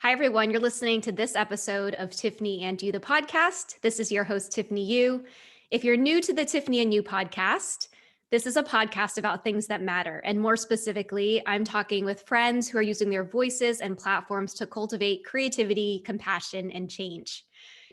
Hi, everyone. You're listening to this episode of Tiffany and You, the podcast. This is your host, Tiffany Yu. If you're new to the Tiffany and You podcast, this is a podcast about things that matter. And more specifically, I'm talking with friends who are using their voices and platforms to cultivate creativity, compassion, and change.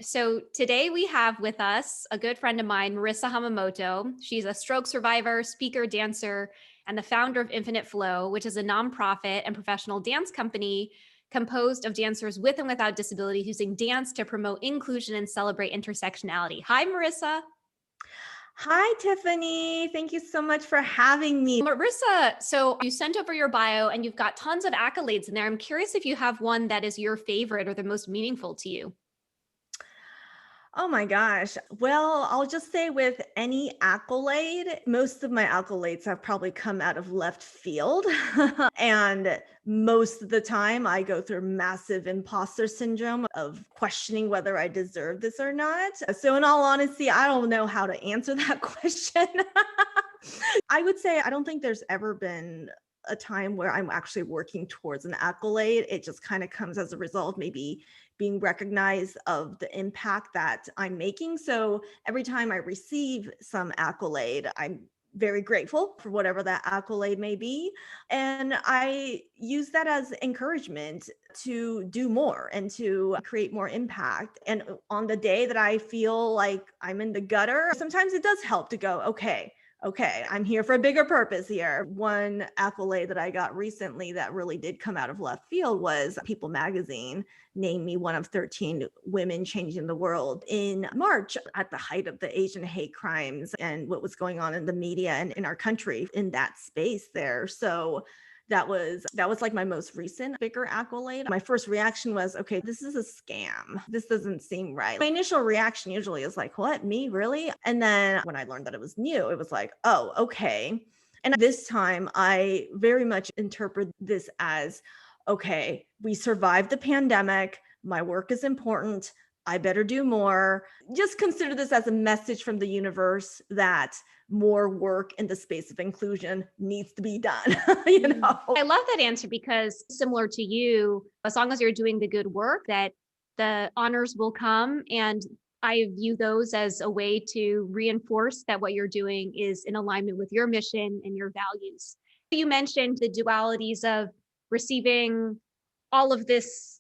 So today we have with us a good friend of mine, Marisa Hamamoto. She's a stroke survivor, speaker, dancer, and the founder of Infinite Flow, which is a nonprofit and professional dance company composed of dancers with and without disabilities using dance to promote inclusion and celebrate intersectionality. Hi, Marisa. Hi, Tiffany. Thank you so much for having me. Marisa, so you sent over your bio and you've got tons of accolades in there. I'm curious if you have one that is your favorite or the most meaningful to you. Oh my gosh. Well, I'll just say with any accolade, most of my accolades have probably come out of left field. And most of the time, I go through massive imposter syndrome of questioning whether I deserve this or not. So, in all honesty, I don't know how to answer that question. I would say I don't think there's ever been a time where I'm actually working towards an accolade. It just kind of comes as a result, maybe being recognized of the impact that I'm making. So every time I receive some accolade, I'm very grateful for whatever that accolade may be. And I use that as encouragement to do more and to create more impact. And on the day that I feel like I'm in the gutter, sometimes it does help to go, okay, I'm here for a bigger purpose here. One accolade that I got recently that really did come out of left field was People magazine named me one of 13 women changing the world in March at the height of the Asian hate crimes and what was going on in the media and in our country in that space there. So that was like my most recent bigger accolade. My first reaction was, okay, this is a scam. This doesn't seem right. My initial reaction usually is like, what, me, really? And then when I learned that it was new, it was like, oh, okay. And this time I very much interpret this as, okay, we survived the pandemic. My work is important. I better do more. Just consider this as a message from the universe that more work in the space of inclusion needs to be done. I love that answer because similar to you, as long as you're doing the good work, that the honors will come. And I view those as a way to reinforce that what you're doing is in alignment with your mission and your values. You mentioned the dualities of receiving all of this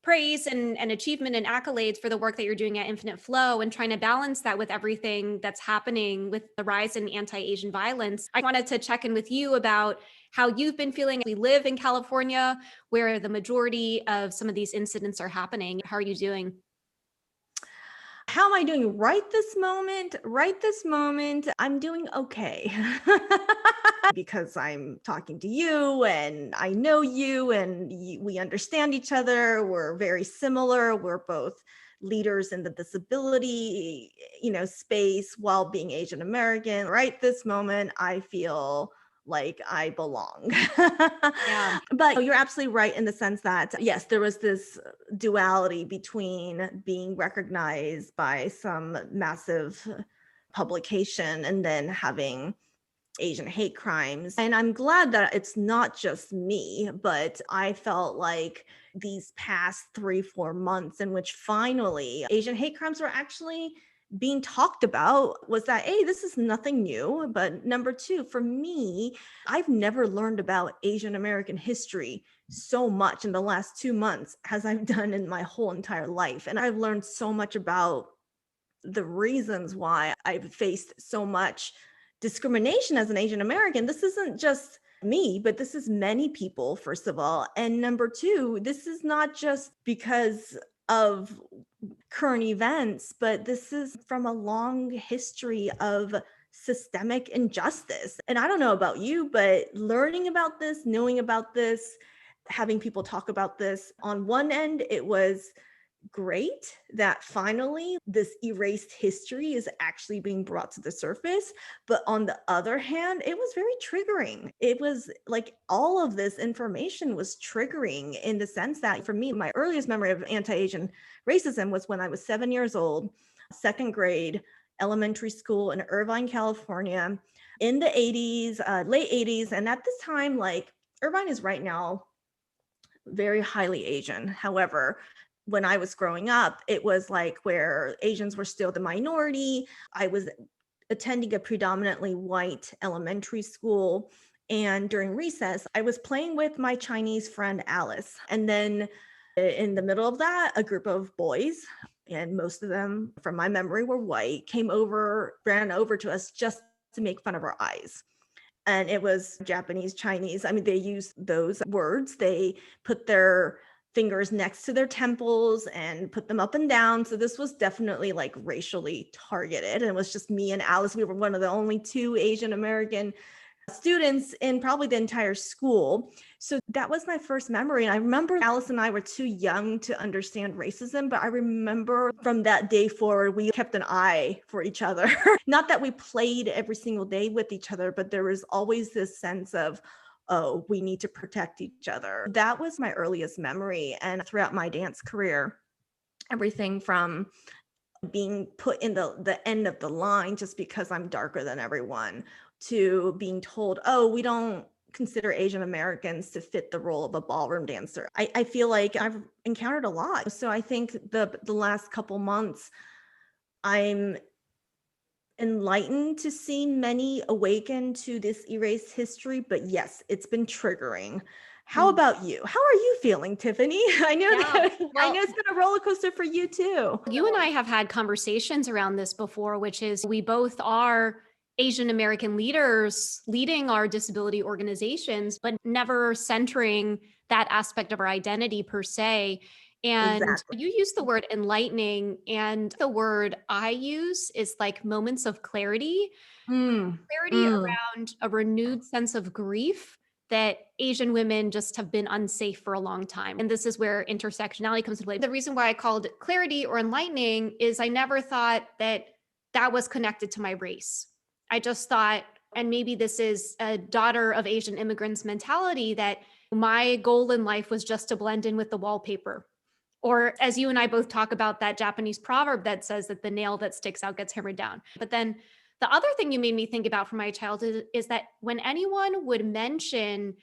praise and achievement and accolades for the work that you're doing at Infinite Flow and trying to balance that with everything that's happening with the rise in anti-Asian violence. I wanted to check in with you about how you've been feeling. We live in California where the majority of some of these incidents are happening. How are you doing? How am I doing right this moment? Right this moment, I'm doing okay. Because I'm talking to you and I know you and we understand each other. We're very similar. We're both leaders in the disability, space while being Asian American. Right this moment, I feel like I belong. Yeah. But you're absolutely right in the sense that, yes, there was this duality between being recognized by some massive publication and then having Asian hate crimes. And I'm glad that it's not just me, but I felt like these past 3-4 months in which finally Asian hate crimes were actually being talked about was that, hey, this is nothing new. But number two, for me, I've never learned about Asian American history so much in the last 2 months as I've done in my whole entire life. And I've learned so much about the reasons why I've faced so much discrimination as an Asian American. This isn't just me, but this is many people, first of all. And number two, this is not just because of current events, but this is from a long history of systemic injustice. And I don't know about you, but learning about this, knowing about this, having people talk about this, on one end, it was great that finally this erased history is actually being brought to the surface. But on the other hand, it was very triggering. It was like all of this information was triggering in the sense that for me, my earliest memory of anti-Asian racism was when I was 7 years old, second grade, elementary school in Irvine, California, in the 80s, late 80s. And at this time, like Irvine is right now very highly Asian. However, when I was growing up, it was like where Asians were still the minority. I was attending a predominantly white elementary school. And during recess, I was playing with my Chinese friend Alice. And then in the middle of that, a group of boys, and most of them from my memory were white, ran over to us just to make fun of our eyes. And it was Japanese, Chinese. I mean, they use those words. They put their fingers next to their temples and put them up and down. So this was definitely like racially targeted. And it was just me and Alice. We were one of the only two Asian American students in probably the entire school. So that was my first memory. And I remember Alice and I were too young to understand racism, but I remember from that day forward, we kept an eye for each other. Not that we played every single day with each other, but there was always this sense of, oh, we need to protect each other. That was my earliest memory. And throughout my dance career, everything from being put in the end of the line just because I'm darker than everyone, to being told, oh, we don't consider Asian Americans to fit the role of a ballroom dancer. I feel like I've encountered a lot. So I think the last couple months, I'm enlightened to see many awaken to this erased history. But yes, it's been triggering. How about you? How are you feeling, Tiffany? I know Yeah. that I Well, know it's been a roller coaster for you too. you and I have had conversations around this before, which is we both are Asian American leaders leading our disability organizations, but never centering that aspect of our identity per se. And Exactly. you use the word enlightening, and the word I use is like moments of clarity, Mm, clarity mm. around a renewed sense of grief that Asian women just have been unsafe for a long time. And this is where intersectionality comes into play. The reason why I called it clarity or enlightening is I never thought that that was connected to my race. I just thought, and maybe this is a daughter of Asian immigrants mentality, that my goal in life was just to blend in with the wallpaper. Or as you and I both talk about that Japanese proverb that says that the nail that sticks out gets hammered down. But then the other thing you made me think about from my childhood is that when anyone would mention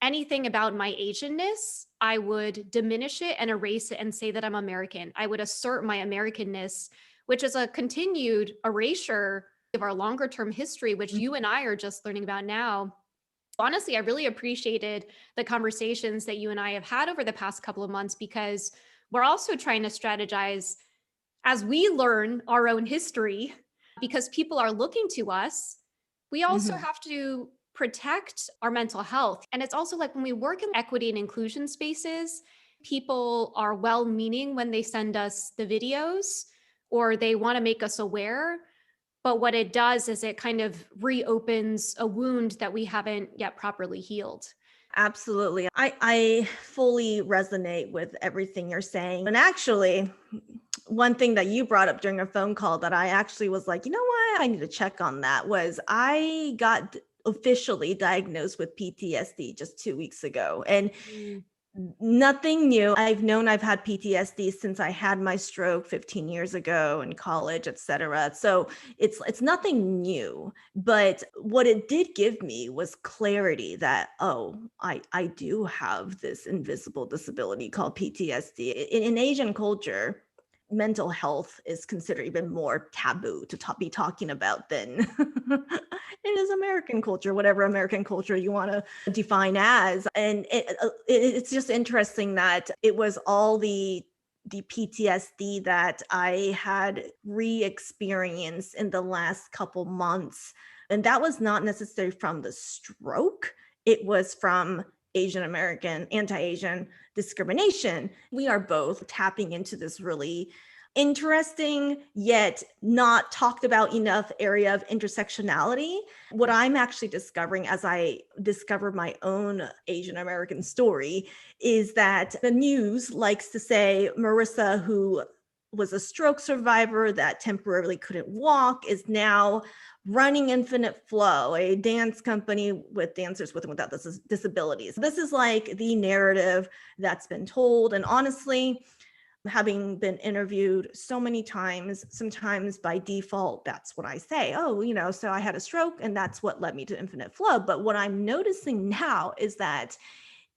anything about my Asianness, I would diminish it and erase it and say that I'm American. I would assert my Americanness, which is a continued erasure of our longer term history, which you and I are just learning about now. Honestly, I really appreciated the conversations that you and I have had over the past couple of months because we're also trying to strategize as we learn our own history, because people are looking to us, we also Mhm. have to protect our mental health. And it's also like when we work in equity and inclusion spaces, people are well meaning when they send us the videos or they want to make us aware. But what it does is it kind of reopens a wound that we haven't yet properly healed. Absolutely. I fully resonate with everything you're saying. And actually, one thing that you brought up during a phone call that I actually was like, you know what, I need to check on that was I got officially diagnosed with PTSD just 2 weeks ago. And Mm. nothing new. I've had PTSD since I had my stroke 15 years ago in college, etc. So it's nothing new, but what it did give me was clarity that, oh, I do have this invisible disability called PTSD. In Asian culture, mental health is considered even more taboo to be talking about than it is American culture, whatever American culture you want to define as. And it's just interesting that it was all the PTSD that I had re-experienced in the last couple months. And that was not necessarily from the stroke. It was from Asian American, anti-Asian discrimination. We are both tapping into this really interesting yet not talked about enough area of intersectionality. What I'm actually discovering as I discover my own Asian American story is that the news likes to say Marissa, who was a stroke survivor that temporarily couldn't walk, is now running Infinite Flow, a dance company with dancers with and without disabilities. This is like the narrative that's been told. And honestly, having been interviewed so many times, sometimes by default, that's what I say. Oh, so I had a stroke and that's what led me to Infinite Flow. But what I'm noticing now is that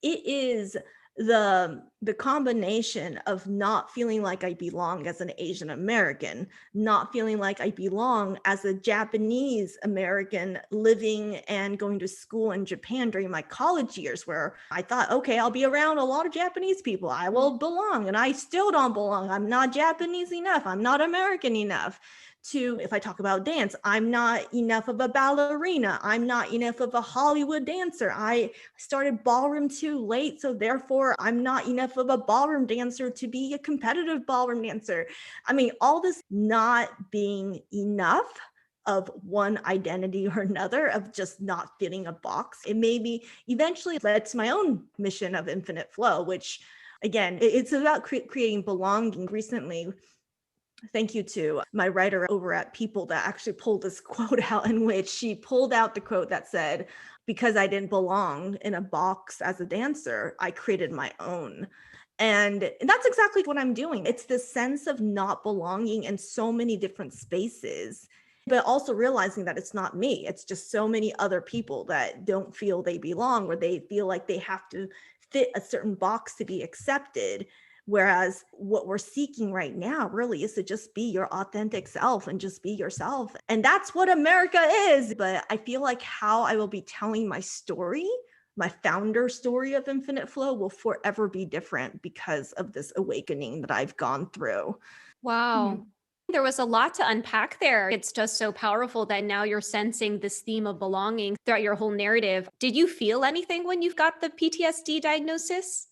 it is the combination of not feeling like I belong as an Asian American, not feeling like I belong as a Japanese American living and going to school in Japan during my college years, where I thought, okay, I'll be around a lot of Japanese people. I will belong, and I still don't belong. I'm not Japanese enough. I'm not American enough. To, if I talk about dance, I'm not enough of a ballerina. I'm not enough of a Hollywood dancer. I started ballroom too late, so therefore I'm not enough of a ballroom dancer to be a competitive ballroom dancer. I mean, all this not being enough of one identity or another, of just not fitting a box, it maybe eventually led to my own mission of infinite flow, which again, it's about creating belonging. Recently, thank you to my writer over at People that actually pulled this quote out, in which she pulled out the quote that said, because I didn't belong in a box as a dancer, I created my own. And that's exactly what I'm doing. It's this sense of not belonging in so many different spaces, but also realizing that it's not me. It's just so many other people that don't feel they belong, or they feel like they have to fit a certain box to be accepted. Whereas what we're seeking right now really is to just be your authentic self and just be yourself. And that's what America is. But I feel like how I will be telling my story, my founder story of Infinite Flow, will forever be different because of this awakening that I've gone through. Wow. There was a lot to unpack there. It's just so powerful that now you're sensing this theme of belonging throughout your whole narrative. Did you feel anything when you've got the PTSD diagnosis?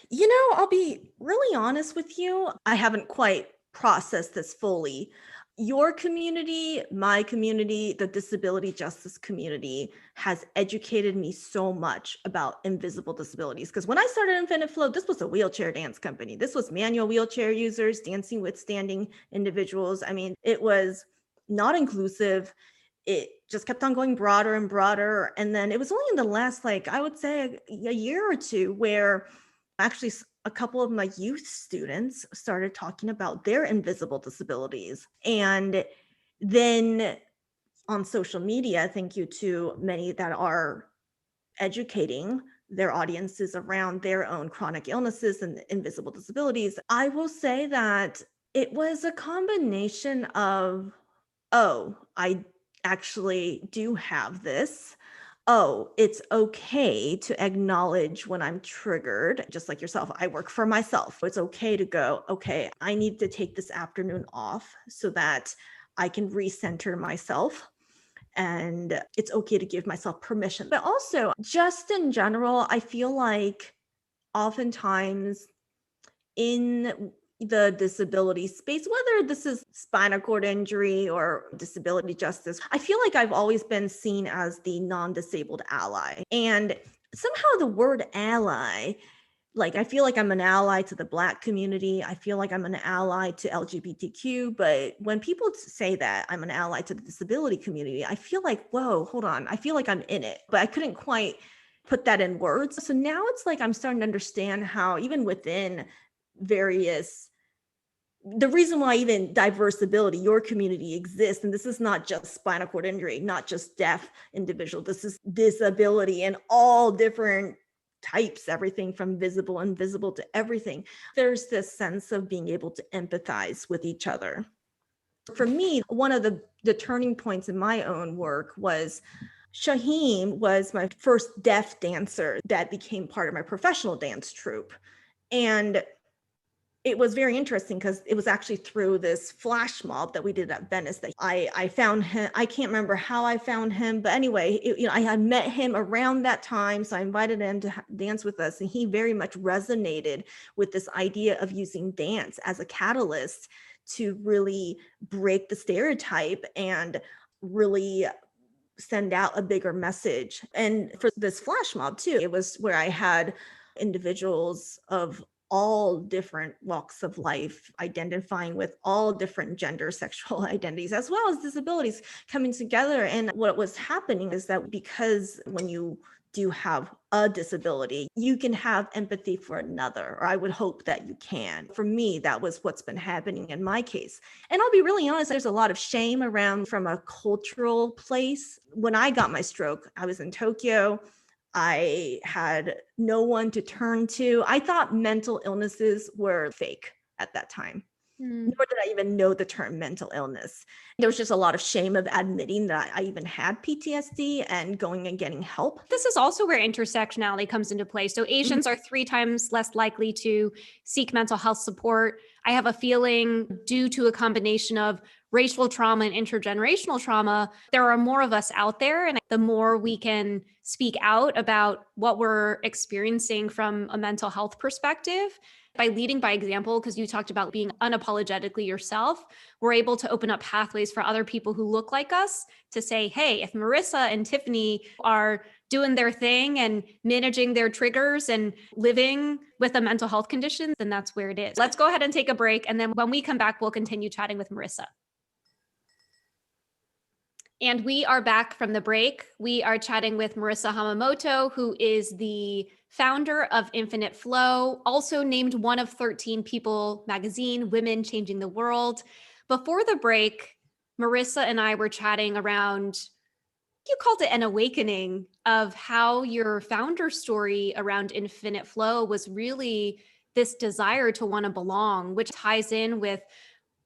You know, I'll be really honest with you. I haven't quite processed this fully. Your community, my community, the disability justice community has educated me so much about invisible disabilities. Because when I started Infinite Flow, this was a wheelchair dance company. This was manual wheelchair users dancing with standing individuals. I mean, it was not inclusive. It just kept on going broader and broader. And then it was only in the last, like, I would say a year or two, where actually a couple of my youth students started talking about their invisible disabilities. And then on social media, thank you to many that are educating their audiences around their own chronic illnesses and invisible disabilities, I will say that it was a combination of, oh, I actually do have this. Oh, it's okay to acknowledge when I'm triggered. Just like yourself, I work for myself. It's okay to go, okay, I need to take this afternoon off so that I can recenter myself. And it's okay to give myself permission. But also, just in general, I feel like oftentimes in the disability space, whether this is spinal cord injury or disability justice, I feel like I've always been seen as the non-disabled ally. And somehow the word ally, like, I feel like I'm an ally to the Black community. I feel like I'm an ally to LGBTQ. But when people say that I'm an ally to the disability community, I feel like, whoa, hold on. I feel like I'm in it, but I couldn't quite put that in words. So now it's like I'm starting to understand how even within various, the reason why even diverse ability, your community exists, and this is not just spinal cord injury, not just deaf individual, this is disability in all different types, everything from visible, invisible to everything. There's this sense of being able to empathize with each other. For me, one of the turning points in my own work was Shaheem was my first deaf dancer that became part of my professional dance troupe. And it was very interesting because it was actually through this flash mob that we did at Venice that I found him. I can't remember how I found him, but anyway, I had met him around that time. So I invited him to dance with us, and he very much resonated with this idea of using dance as a catalyst to really break the stereotype and really send out a bigger message. And for this flash mob too, it was where I had individuals of all different walks of life, identifying with all different gender, sexual identities, as well as disabilities coming together. And what was happening is that because when you do have a disability, you can have empathy for another, or I would hope that you can. For me, that was what's been happening in my case. And I'll be really honest, there's a lot of shame around from a cultural place. When I got my stroke, I was in Tokyo. I had no one to turn to. I thought mental illnesses were fake at that time. Mm. Nor did I even know the term mental illness. There was just a lot of shame of admitting that I even had PTSD and going and getting help. This is also where intersectionality comes into play. So Mhm. Asians are 3 times less likely to seek mental health support. I have a feeling, due to a combination of racial trauma and intergenerational trauma, there are more of us out there. And the more we can speak out about what we're experiencing from a mental health perspective, by leading by example, because you talked about being unapologetically yourself, we're able to open up pathways for other people who look like us to say, hey, if Marissa and Tiffany are doing their thing and managing their triggers and living with a mental health condition, then that's where it is. Let's go ahead and take a break. And then when we come back, we'll continue chatting with Marissa. And we are back from the break. We are chatting with Marisa Hamamoto, who is the founder of Infinite Flow, also named one of 13 People magazine, Women Changing the World. Before the break, Marissa and I were chatting around, you called it an awakening, of how your founder story around Infinite Flow was really this desire to want to belong, which ties in with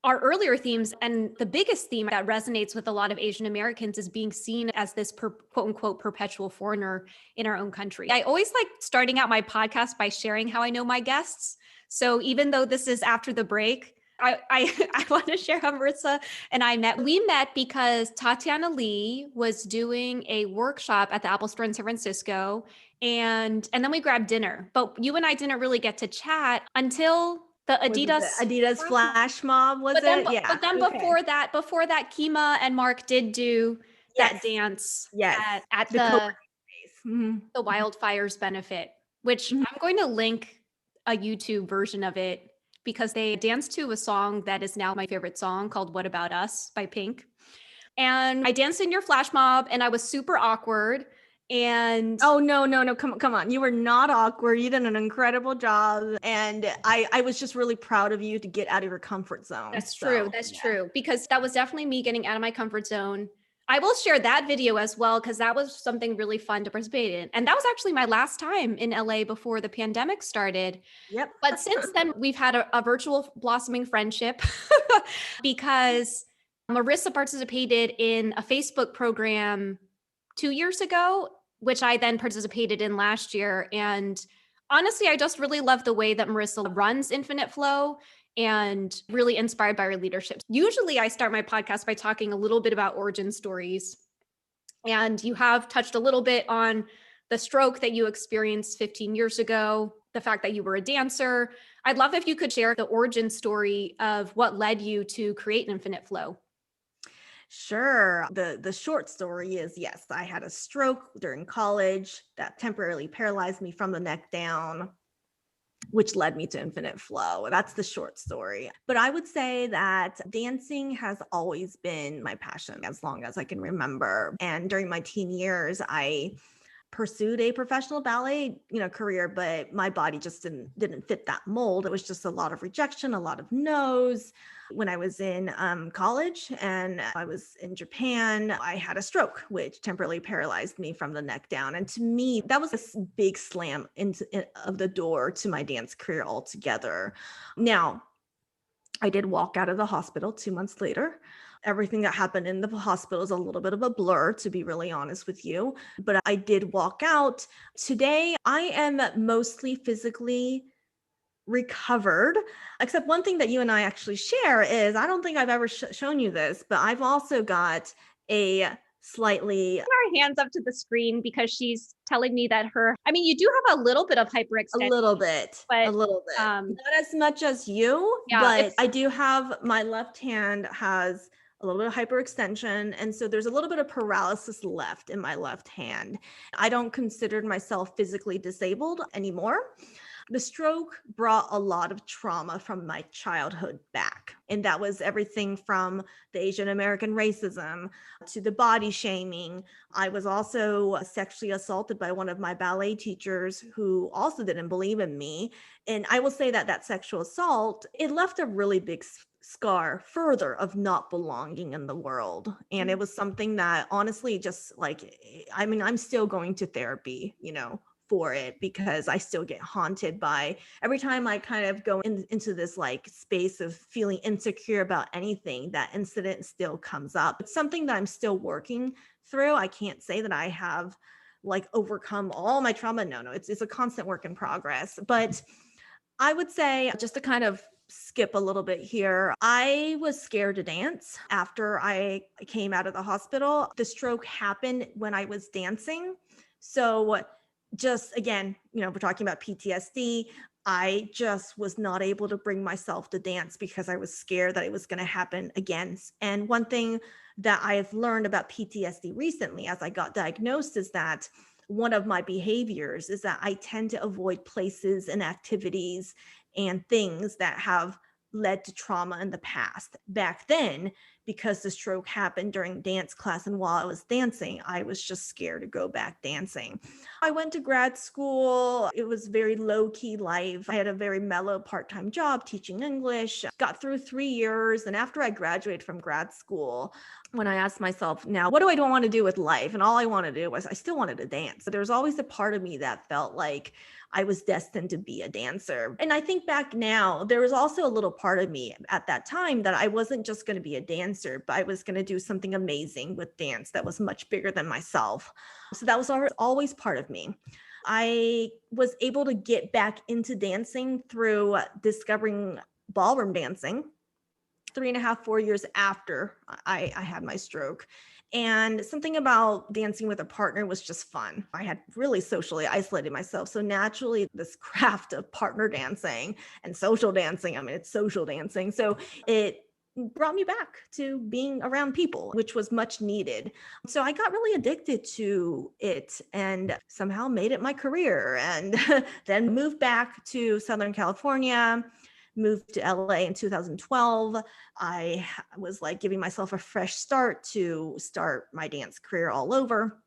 our earlier themes. And the biggest theme that resonates with a lot of Asian Americans is being seen as this quote unquote perpetual foreigner in our own country. I always like starting out my podcast by sharing how I know my guests. So even though this is after the break, I want to share how Marissa and I met. We met because Tatiana Lee was doing a workshop at the Apple Store in San Francisco, and then we grabbed dinner. But you and I didn't really get to chat until the Was it the Adidas Adidas flash mob? Was it? Yeah. but then Okay. before that, Kima and Mark did do that Yes. dance Yes. at The co-working space. Mhm. the wildfires benefit, which Mhm. I'm going to link a YouTube version of it, because they danced to a song that is now my favorite song, called What About Us by Pink. And I danced in your flash mob and I was super awkward. And Oh, no, no, no. Come on. You were not awkward. You did an incredible job. And I was just really proud of you to get out of your comfort zone. that's true. So, That's yeah. true. Because that was definitely me getting out of my comfort zone. I will share that video as well, because that was something really fun to participate in. And that was actually my last time in LA before the pandemic started. Yep. But since then, we've had a virtual blossoming friendship because Marissa participated in a Facebook program 2 years ago, which I then participated in last year. And honestly, I just really love the way that Marissa runs Infinite Flow, and really inspired by her leadership. Usually, I start my podcast by talking a little bit about origin stories. And you have touched a little bit on the stroke that you experienced 15 years ago, the fact that you were a dancer. I'd love if you could share the origin story of what led you to create Infinite Flow. Sure. The short story is, yes, I had a stroke during college that temporarily paralyzed me from the neck down, which led me to Infinite Flow. That's the short story. But I would say that dancing has always been my passion as long as I can remember. And during my teen years, I pursued a professional ballet, career, but my body just didn't fit that mold. It was just a lot of rejection, a lot of no's. When I was in college and I was in Japan, I had a stroke, which temporarily paralyzed me from the neck down. And to me, that was a big slam of the door to my dance career altogether. Now, I did walk out of the hospital 2 months later. Everything that happened in the hospital is a little bit of a blur, to be really honest with you. But I did walk out. Today, I am mostly physically recovered, except one thing that you and I actually share is, I don't think I've ever shown you this, but I've also got a slightly Our hands up to the screen because she's telling me that you do have a little bit of a hyperextension, little bit, but not as much as you, yeah, but it's I do have, my left hand has a little bit of hyperextension. And so there's a little bit of paralysis left in my left hand. I don't consider myself physically disabled anymore. The stroke brought a lot of trauma from my childhood back. And that was everything from the Asian American racism to the body shaming. I was also sexually assaulted by one of my ballet teachers who also didn't believe in me. And I will say that that sexual assault, it left a really big scar further of not belonging in the world. And it was something that honestly just like, I mean, I'm still going to therapy, for it because I still get haunted by every time I kind of go into this like space of feeling insecure about anything, that incident still comes up. It's something that I'm still working through. I can't say that I have like overcome all my trauma. No, it's a constant work in progress. But I would say, just to kind of skip a little bit here, I was scared to dance after I came out of the hospital. The stroke happened when I was dancing. So, just again, we're talking about PTSD. I just was not able to bring myself to dance because I was scared that it was going to happen again. And one thing that I've learned about PTSD recently as I got diagnosed is that one of my behaviors is that I tend to avoid places and activities and things that have led to trauma in the past. Back then, because the stroke happened during dance class and while I was dancing, I was just scared to go back dancing. I went to grad school. It was very low key life. I had a very mellow part-time job teaching English, got through 3 years. And after I graduated from grad school, when I asked myself, now, what do I don't want to do with life? And all I wanted to do was I still wanted to dance. So there was always a part of me that felt like I was destined to be a dancer. And I think back now, there was also a little part of me at that time that I wasn't just going to be a dancer, but I was going to do something amazing with dance that was much bigger than myself. So that was always part of me. I was able to get back into dancing through discovering ballroom dancing 3.5, 4 years after I had my stroke. And something about dancing with a partner was just fun. I had really socially isolated myself. So naturally, this craft of partner dancing and social dancing, I mean, it's social dancing. So it brought me back to being around people, which was much needed. So I got really addicted to it and somehow made it my career, and then moved back to Southern California, moved to LA in 2012. I was like giving myself a fresh start to start my dance career all over.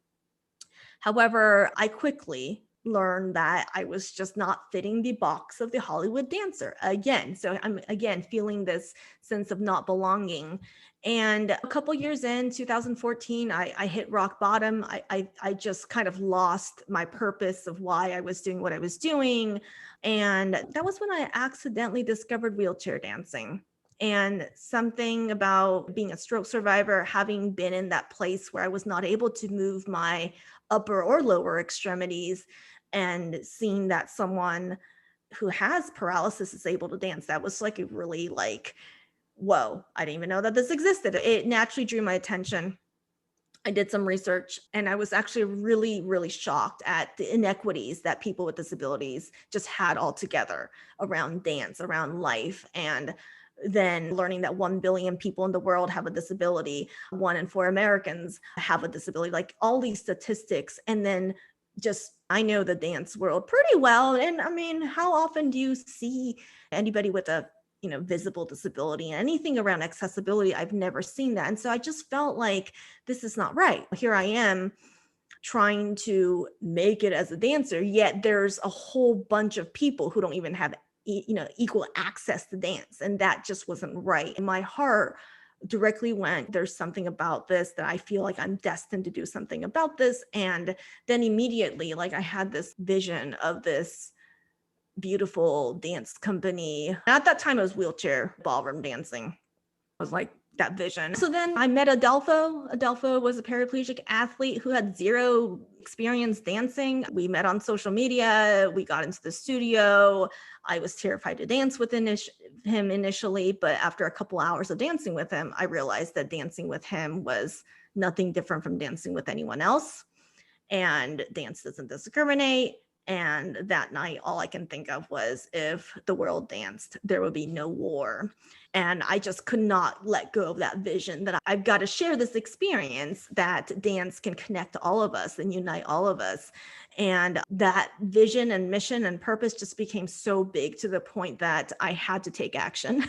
However, I quickly learned that I was just not fitting the box of the Hollywood dancer again. So I'm again feeling this sense of not belonging. And a couple years in 2014, I hit rock bottom. I just kind of lost my purpose of why I was doing what I was doing. And that was when I accidentally discovered wheelchair dancing. And something about being a stroke survivor, having been in that place where I was not able to move my upper or lower extremities, and seeing that someone who has paralysis is able to dance, that was like a really like, whoa, I didn't even know that this existed. It naturally drew my attention. I did some research and I was actually really, really shocked at the inequities that people with disabilities just had altogether around dance, around life. And then learning that 1 billion people in the world have a disability, 1 in 4 Americans have a disability, like all these statistics. And then just, I know the dance world pretty well. And I mean, how often do you see anybody with a visible disability and anything around accessibility? I've never seen that. And so I just felt like this is not right. Here I am trying to make it as a dancer, yet there's a whole bunch of people who don't even have equal access to dance. And that just wasn't right. And my heart directly went, there's something about this that I feel like I'm destined to do something about this. And then immediately, like I had this vision of this beautiful dance company. At that time, it was wheelchair ballroom dancing. I was like, that vision. So then I met Adelpho. Adelpho was a paraplegic athlete who had zero experience dancing. We met on social media. We got into the studio. I was terrified to dance with him initially, but after a couple hours of dancing with him, I realized that dancing with him was nothing different from dancing with anyone else. And dance doesn't discriminate. And that night, all I can think of was, if the world danced, there would be no war. And I just could not let go of that vision that I've got to share this experience that dance can connect all of us and unite all of us. And that vision and mission and purpose just became so big to the point that I had to take action.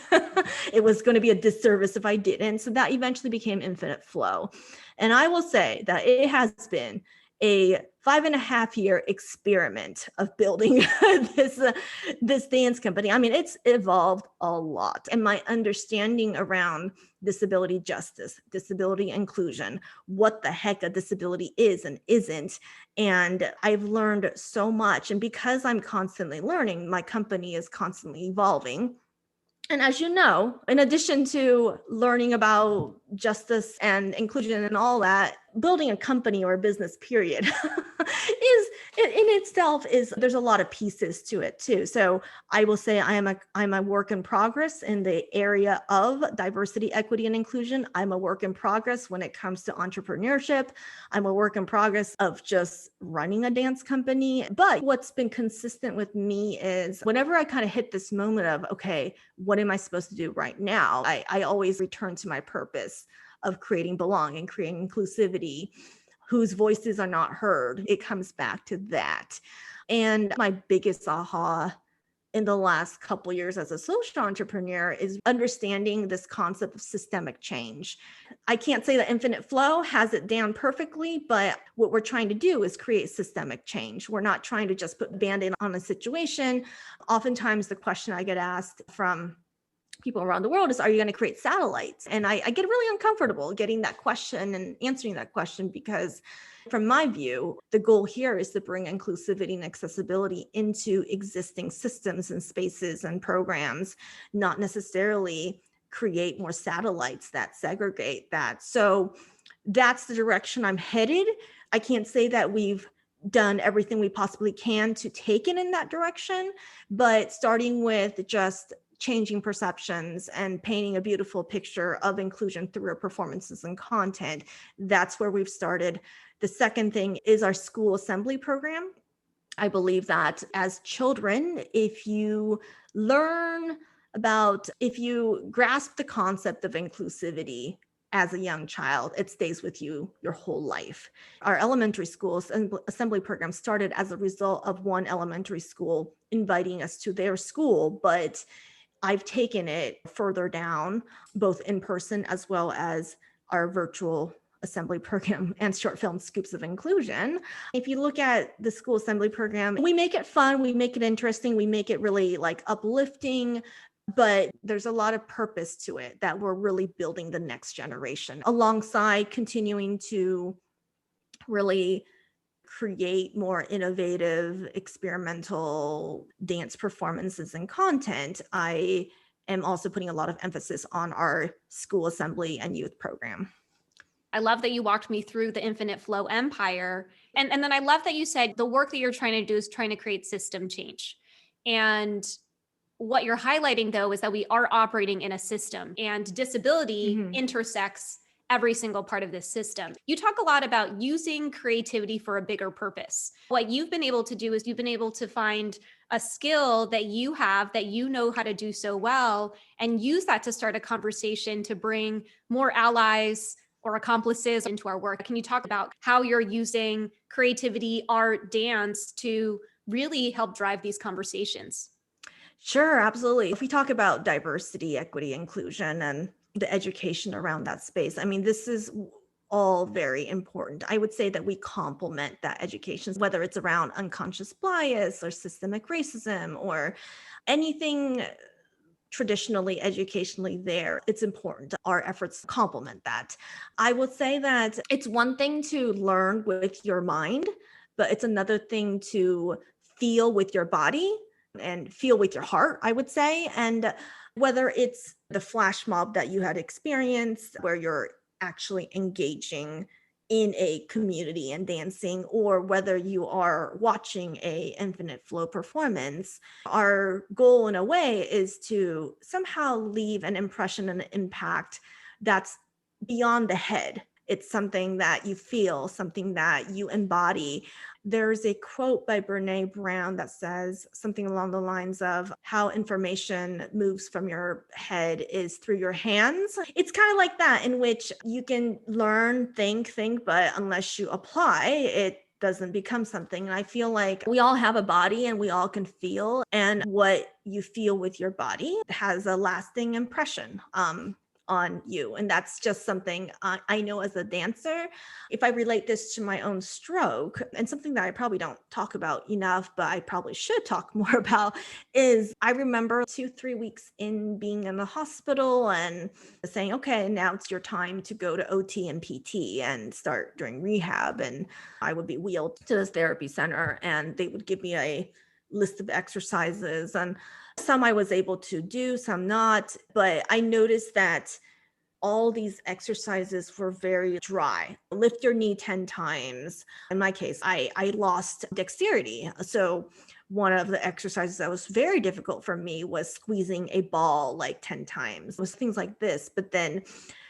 It was going to be a disservice if I didn't. So that eventually became Infinite Flow. And I will say that it has been a 5.5 year experiment of building this dance company. I mean, it's evolved a lot. And my understanding around disability justice, disability inclusion, what the heck a disability is and isn't. And I've learned so much. And because I'm constantly learning, my company is constantly evolving. And as you know, in addition to learning about justice and inclusion and all that, building a company or a business period is in itself is there's a lot of pieces to it too. So I will say I'm a work in progress in the area of diversity, equity, and inclusion. I'm a work in progress when it comes to entrepreneurship. I'm a work in progress of just running a dance company. But what's been consistent with me is whenever I kind of hit this moment of, okay, what am I supposed to do right now? I always return to my purpose of creating belonging, creating inclusivity, whose voices are not heard. It comes back to that. And my biggest aha in the last couple years as a social entrepreneur is understanding this concept of systemic change. I can't say that Infinite Flow has it down perfectly, but what we're trying to do is create systemic change. We're not trying to just put Band-Aid on a situation. Oftentimes the question I get asked from people around the world is, are you going to create satellites? And I get really uncomfortable getting that question and answering that question, because from my view, the goal here is to bring inclusivity and accessibility into existing systems and spaces and programs, not necessarily create more satellites that segregate that. So that's the direction I'm headed. I can't say that we've done everything we possibly can to take it in that direction, but starting with just changing perceptions and painting a beautiful picture of inclusion through our performances and content, that's where we've started. The second thing is our school assembly program. I believe that as children, if you if you grasp the concept of inclusivity as a young child, it stays with you your whole life. Our elementary school assembly program started as a result of one elementary school inviting us to their school, but I've taken it further down, both in person as well as our virtual assembly program and short film Scoops of Inclusion. If you look at the school assembly program, we make it fun, we make it interesting, we make it really like uplifting, but there's a lot of purpose to it that we're really building the next generation alongside continuing to really create more innovative, experimental dance performances and content. I am also putting a lot of emphasis on our school assembly and youth program. I love that you walked me through the Infinite Flow empire. And then I love that you said the work that you're trying to do is trying to create system change. And what you're highlighting, though, is that we are operating in a system, and disability intersects every single part of this system. You talk a lot about using creativity for a bigger purpose. What you've been able to do is you've been able to find a skill that you have that you know how to do so well, and use that to start a conversation to bring more allies or accomplices into our work. Can you talk about how you're using creativity, art, dance to really help drive these conversations? Sure, absolutely. If we talk about diversity, equity, inclusion, and the education around that space, I mean, this is all very important. I would say that we complement that education, whether it's around unconscious bias or systemic racism or anything traditionally educationally there. It's important our efforts complement that. I would say that it's one thing to learn with your mind, but it's another thing to feel with your body and feel with your heart, I would say. And whether it's the flash mob that you had experienced where you're actually engaging in a community and dancing, or whether you are watching a Infinite Flow performance, our goal in a way is to somehow leave an impression and an impact that's beyond the head It's something that you feel, something that you embody. There's a quote by Brene Brown that says something along the lines of how information moves from your head is through your hands. It's kind of like that, in which you can learn, think, but unless you apply, it doesn't become something. And I feel like we all have a body and we all can feel, and what you feel with your body has a lasting impression on you. And that's just something I know as a dancer. If I relate this to my own stroke, and something that I probably don't talk about enough, but I probably should talk more about, is I remember 2, 3 weeks in being in the hospital and saying, okay, now it's your time to go to OT and PT and start doing rehab. And I would be wheeled to this therapy center and they would give me a list of exercises, and some I was able to do, some not. But I noticed that all these exercises were very dry. Lift your knee 10 times. In my case, I lost dexterity. So one of the exercises that was very difficult for me was squeezing a ball like 10 times. It was things like this. But then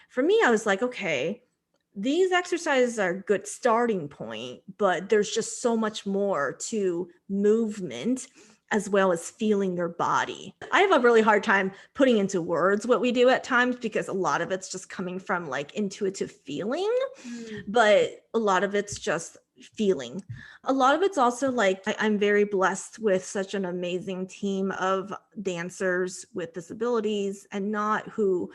for me, I was like, okay, these exercises are a good starting point, but there's just so much more to movement as well as feeling your body. I have a really hard time putting into words what we do at times because a lot of it's just coming from like intuitive feeling, Mm. but a lot of it's just feeling. A lot of it's also like I'm very blessed with such an amazing team of dancers with disabilities and not, who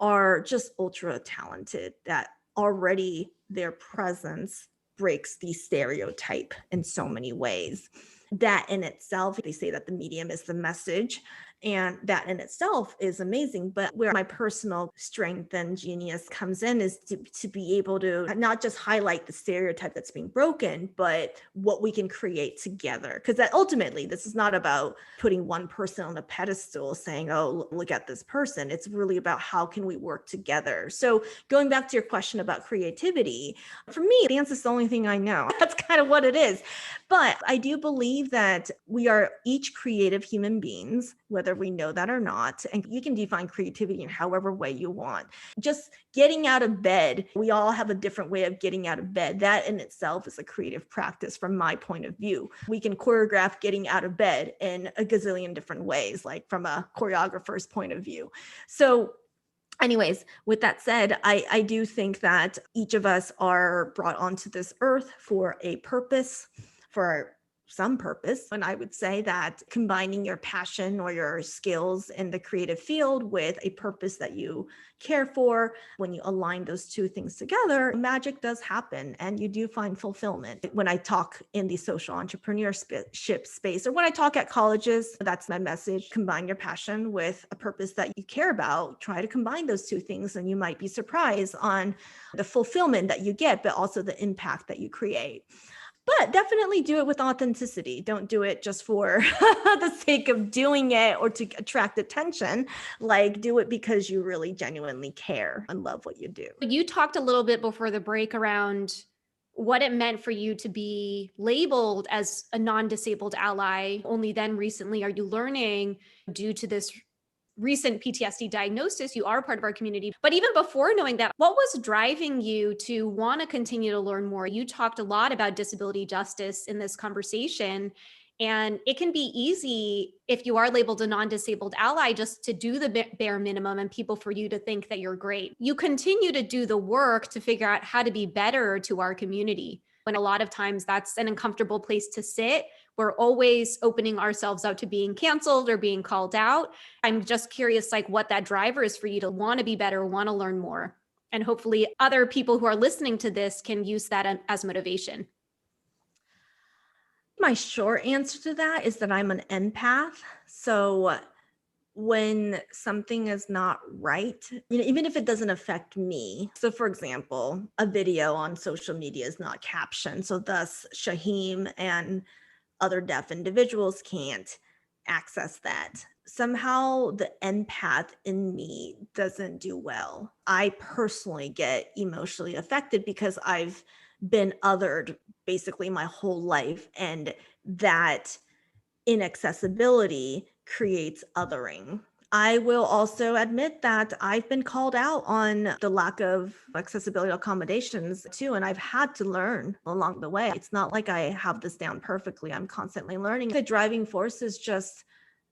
are just ultra talented, that already their presence breaks the stereotype in so many ways. That in itself, they say that the medium is the message, and that in itself is amazing. But where my personal strength and genius comes in is to be able to not just highlight the stereotype that's being broken, but what we can create together. Because that ultimately, this is not about putting one person on a pedestal saying, oh, look at this person. It's really about how can we work together. So going back to your question about creativity, for me, dance is the only thing I know. That's kind of what it is. But I do believe that we are each creative human beings, whether we know that or not. And you can define creativity in however way you want. Just getting out of bed, we all have a different way of getting out of bed. That in itself is a creative practice from my point of view. We can choreograph getting out of bed in a gazillion different ways, like from a choreographer's point of view. So anyways, with that said, I do think that each of us are brought onto this earth for a purpose, for some purpose. And I would say that combining your passion or your skills in the creative field with a purpose that you care for, when you align those two things together, magic does happen and you do find fulfillment. When I talk in the social entrepreneurship space, or when I talk at colleges, that's my message. Combine your passion with a purpose that you care about. Try to combine those two things and you might be surprised on the fulfillment that you get, but also the impact that you create. But definitely do it with authenticity. Don't do it just for the sake of doing it or to attract attention. Like, do it because you really genuinely care and love what you do. You talked a little bit before the break around what it meant for you to be labeled as a non-disabled ally. Only then recently are you learning, due to this recent PTSD diagnosis, you are part of our community. But even before knowing that, what was driving you to want to continue to learn more? You talked a lot about disability justice in this conversation. And it can be easy, if you are labeled a non-disabled ally, just to do the bare minimum and people for you to think that you're great. You continue to do the work to figure out how to be better to our community. When a lot of times that's an uncomfortable place to sit. We're always opening ourselves out to being canceled or being called out. I'm just curious, like, what that driver is for you to want to be better, want to learn more. And hopefully other people who are listening to this can use that as motivation. My short answer to that is that I'm an empath. So when something is not right, even if it doesn't affect me. So for example, a video on social media is not captioned. So thus Shaheem and other deaf individuals can't access that. Somehow the empath in me doesn't do well. I personally get emotionally affected because I've been othered basically my whole life, and that inaccessibility creates othering. I will also admit that I've been called out on the lack of accessibility accommodations too, and I've had to learn along the way. It's not like I have this down perfectly. I'm constantly learning. The driving force is just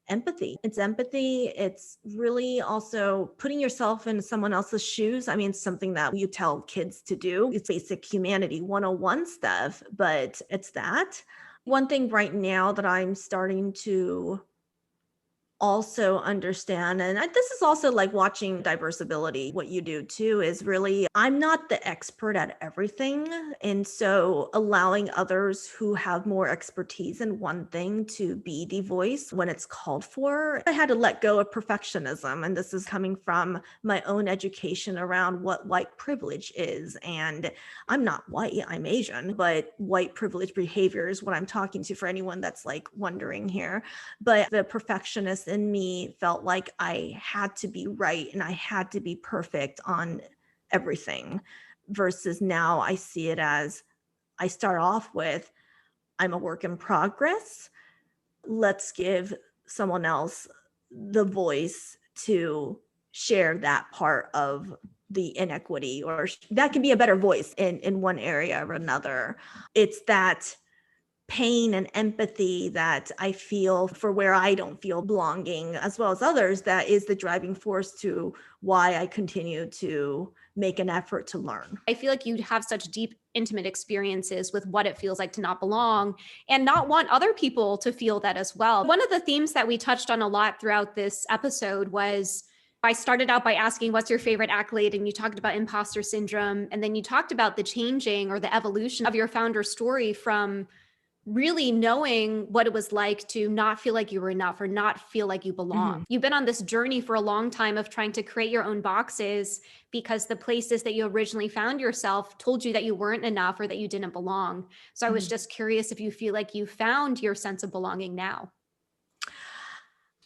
empathy. It's empathy. It's really also putting yourself in someone else's shoes. I mean, it's something that you tell kids to do. It's basic humanity 101 stuff, but it's that. One thing right now that I'm starting to also understand, and this is also like watching diverse ability. What you do too is really, I'm not the expert at everything, and so allowing others who have more expertise in one thing to be the voice when it's called for. I had to let go of perfectionism, and this is coming from my own education around what white privilege is. And I'm not white, I'm Asian, but white privilege behavior is what I'm talking to, for anyone that's like wondering here. But the perfectionist in me felt like I had to be right and I had to be perfect on everything, versus now I see it as, I start off with, I'm a work in progress. Let's give someone else the voice to share that part of the inequity, or that can be a better voice in one area or another. It's that pain and empathy that I feel for where I don't feel belonging, as well as others, that is the driving force to why I continue to make an effort to learn. I feel like you have such deep, intimate experiences with what it feels like to not belong and not want other people to feel that as well. One of the themes that we touched on a lot throughout this episode was, I started out by asking, what's your favorite accolade? And you talked about imposter syndrome. And then you talked about the changing or the evolution of your founder story from really knowing what it was like to not feel like you were enough or not feel like you belong. You've been on this journey for a long time of trying to create your own boxes because the places that you originally found yourself told you that you weren't enough or that you didn't belong. So I was just curious if you feel like you found your sense of belonging now.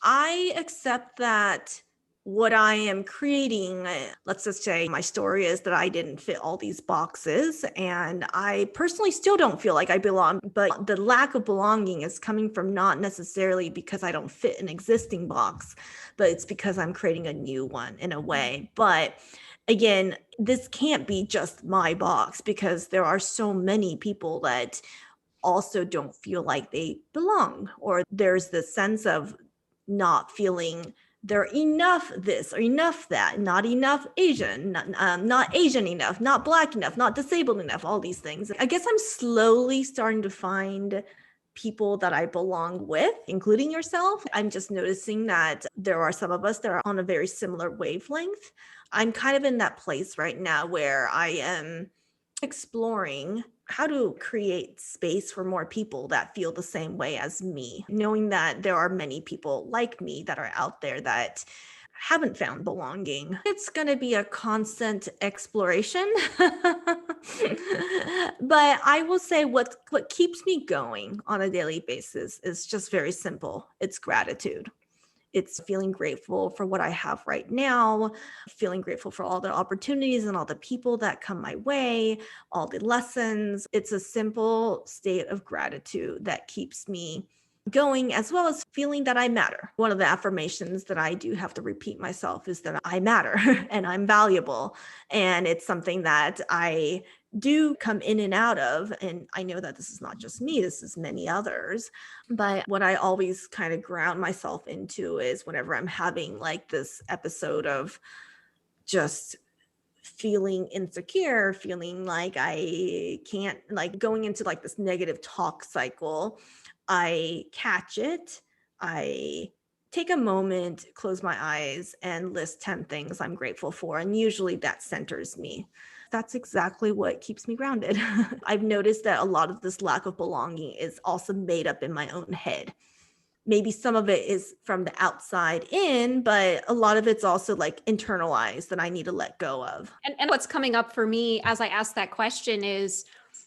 I accept that what I am creating, let's just say my story is that I didn't fit all these boxes, and I personally still don't feel like I belong, but the lack of belonging is coming from not necessarily because I don't fit an existing box, but it's because I'm creating a new one in a way. But again, this can't be just my box, because there are so many people that also don't feel like they belong, or there's this sense of not feeling they're enough this or enough that, not enough Asian, not Asian enough, not Black enough, not disabled enough, all these things. I guess I'm slowly starting to find people that I belong with, including yourself. I'm just noticing that there are some of us that are on a very similar wavelength. I'm kind of in that place right now where I am exploring how to create space for more people that feel the same way as me, knowing that there are many people like me that are out there that haven't found belonging. It's going to be a constant exploration. But I will say what keeps me going on a daily basis is just very simple. It's gratitude. It's feeling grateful for what I have right now, feeling grateful for all the opportunities and all the people that come my way, all the lessons. It's a simple state of gratitude that keeps me going, as well as feeling that I matter. One of the affirmations that I do have to repeat myself is that I matter and I'm valuable. And it's something that I do come in and out of. And I know that this is not just me, this is many others. But what I always kind of ground myself into is whenever I'm having like this episode of just feeling insecure, feeling like I can't, like going into like this negative talk cycle, I catch it. I take a moment, close my eyes, and list 10 things I'm grateful for. And usually that centers me. That's exactly what keeps me grounded. I've noticed that a lot of this lack of belonging is also made up in my own head. Maybe some of it is from the outside in, but a lot of it's also like internalized that I need to let go of. And what's coming up for me as I ask that question is,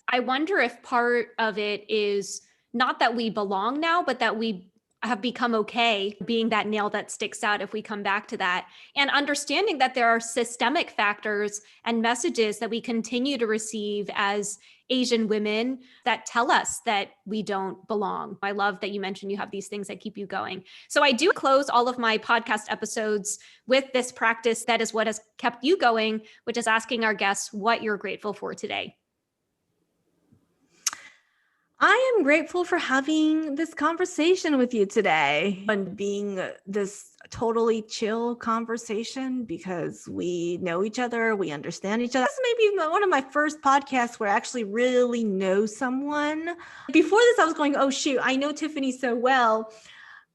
I wonder if part of it is not that we belong now, but that we have become okay being that nail that sticks out if we come back to that. And understanding that there are systemic factors and messages that we continue to receive as Asian women that tell us that we don't belong. I love that you mentioned you have these things that keep you going. So I do close all of my podcast episodes with this practice that is what has kept you going, which is asking our guests what you're grateful for today. I am grateful for having this conversation with you today and being this totally chill conversation because we know each other, we understand each other. This may be one of my first podcasts where I actually really know someone. Before this, I was going, oh, shoot, I know Tiffany so well.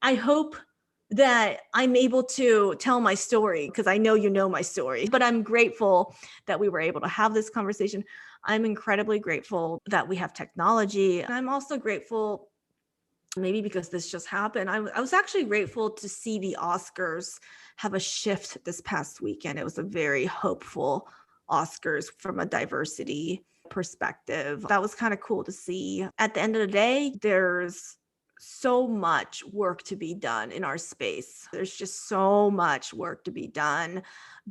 I hope that I'm able to tell my story because I know you know my story, but I'm grateful that we were able to have this conversation. I'm incredibly grateful that we have technology. And I'm also grateful, maybe because this just happened, I was actually grateful to see the Oscars have a shift this past weekend. It was a very hopeful Oscars from a diversity perspective. That was kind of cool to see. At the end of the day, there's so much work to be done in our space. There's just so much work to be done.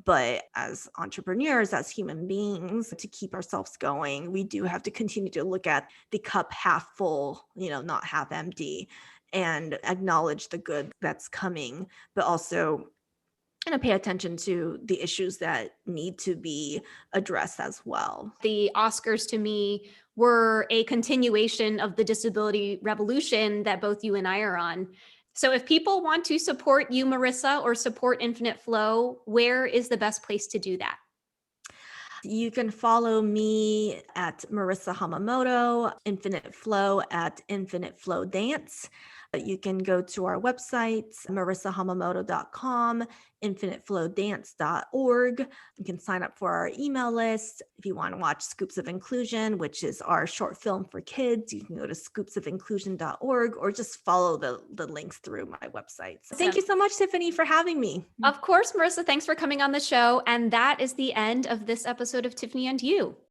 But as entrepreneurs, as human beings, to keep ourselves going, we do have to continue to look at the cup half full, not half empty, and acknowledge the good that's coming, but also pay attention to the issues that need to be addressed as well. The Oscars to me were a continuation of the disability revolution that both you and I are on. So if people want to support you, Marisa, or support Infinite Flow, where is the best place to do that? You can follow me at Marisa Hamamoto, Infinite Flow at Infinite Flow Dance. You can go to our website, marisahamamoto.com, infiniteflowdance.org. You can sign up for our email list. If you want to watch Scoops of Inclusion, which is our short film for kids, you can go to scoopsofinclusion.org or just follow the links through my website. So thank you so much, Tiffany, for having me. Of course, Marisa, thanks for coming on the show. And that is the end of this episode of Tiffany and You.